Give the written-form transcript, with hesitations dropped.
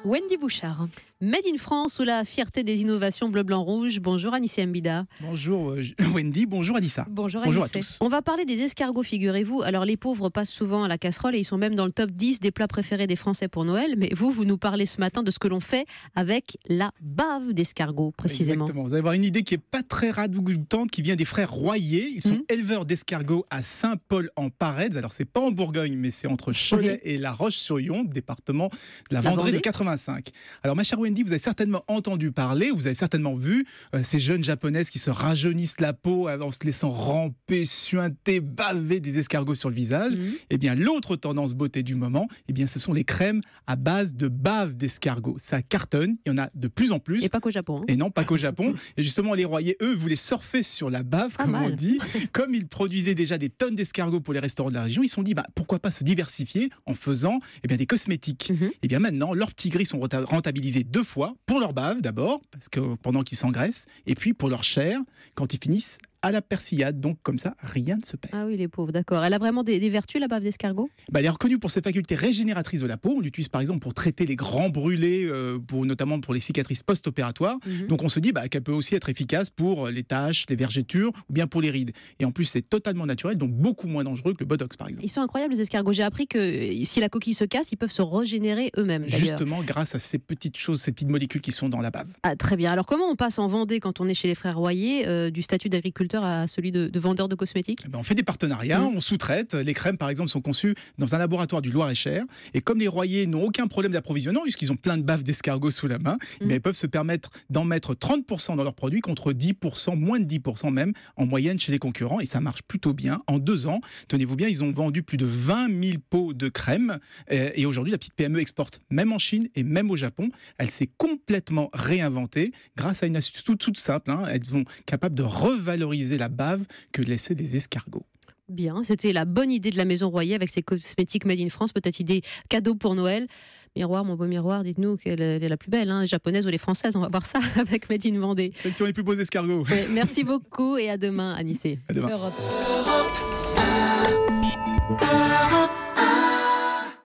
Wendy Bouchard. Made in France, ou la fierté des innovations bleu, blanc, rouge. Bonjour Anissé Mbida. Bonjour Wendy, bonjour Anissa. Bonjour à tous. On va parler des escargots, figurez-vous. Alors les pauvres passent souvent à la casserole et ils sont même dans le top 10 des plats préférés des Français pour Noël. Mais vous nous parlez ce matin de ce que l'on fait avec la bave d'escargot, précisément. Exactement, vous allez avoir une idée qui n'est pas très radoutante, qui vient des frères Royer. Ils sont éleveurs d'escargots à Saint-Paul-en-Parède. Alors c'est pas en Bourgogne, mais c'est entre Cholet et La Roche-sur-Yon, département de la Vendée de 85. Alors ma chère Wendy, vous avez certainement entendu parler, vous avez certainement vu ces jeunes japonaises qui se rajeunissent la peau en se laissant ramper, suinter, baver des escargots sur le visage. Eh bien l'autre tendance beauté du moment, eh bien ce sont les crèmes à base de bave d'escargot. Ça cartonne, il y en a de plus en plus. Et pas qu'au Japon. Et non, pas qu'au Japon. Et justement les Royer, eux, voulaient surfer sur la bave, comme on dit. Comme ils produisaient déjà des tonnes d'escargots pour les restaurants de la région, ils se sont dit pourquoi pas se diversifier en faisant des cosmétiques. Et bien maintenant, leurs petits gris sont rentabilisés 2 fois, pour leur bave d'abord, parce que pendant qu'ils s'engraissent, et puis pour leur chair, quand ils finissent à la persillade, donc comme ça, rien ne se perd. Ah oui, les pauvres, d'accord. Elle a vraiment des vertus, la bave d'escargot ? Elle est reconnue pour ses facultés régénératrices de la peau. On l'utilise par exemple pour traiter les grands brûlés, notamment pour les cicatrices post-opératoires. Donc on se dit qu'elle peut aussi être efficace pour les taches, les vergetures ou bien pour les rides. Et en plus, c'est totalement naturel, donc beaucoup moins dangereux que le Botox par exemple. Ils sont incroyables les escargots. J'ai appris que si la coquille se casse, ils peuvent se régénérer eux-mêmes. Justement, grâce à ces petites choses, ces petites molécules qui sont dans la bave. Ah, très bien. Alors comment on passe en Vendée quand on est chez les frères Royer du statut d'agriculteur à celui de vendeur de cosmétiques ? On fait des partenariats, on sous-traite. Les crèmes, par exemple, sont conçues dans un laboratoire du Loir-et-Cher. Et comme les Royers n'ont aucun problème d'approvisionnement, puisqu'ils ont plein de baves d'escargots sous la main, ils peuvent se permettre d'en mettre 30% dans leurs produits contre 10%, moins de 10% même, en moyenne chez les concurrents. Et ça marche plutôt bien. En 2 ans, tenez-vous bien, ils ont vendu plus de 20 000 pots de crème. Et aujourd'hui, la petite PME exporte même en Chine et même au Japon. Elle s'est complètement réinventée grâce à une astuce toute simple. Elles sont capables de revaloriser la bave que laissaient des escargots. Bien, c'était la bonne idée de la Maison Royer avec ses cosmétiques Made in France, peut-être idée cadeau pour Noël. Miroir, mon beau miroir, dites-nous quelle est la plus belle, les japonaises ou les françaises, on va voir ça avec Made in Vendée. Celles qui ont les plus beaux escargots. Ouais, merci beaucoup et à demain, Anissé. À demain. Europe.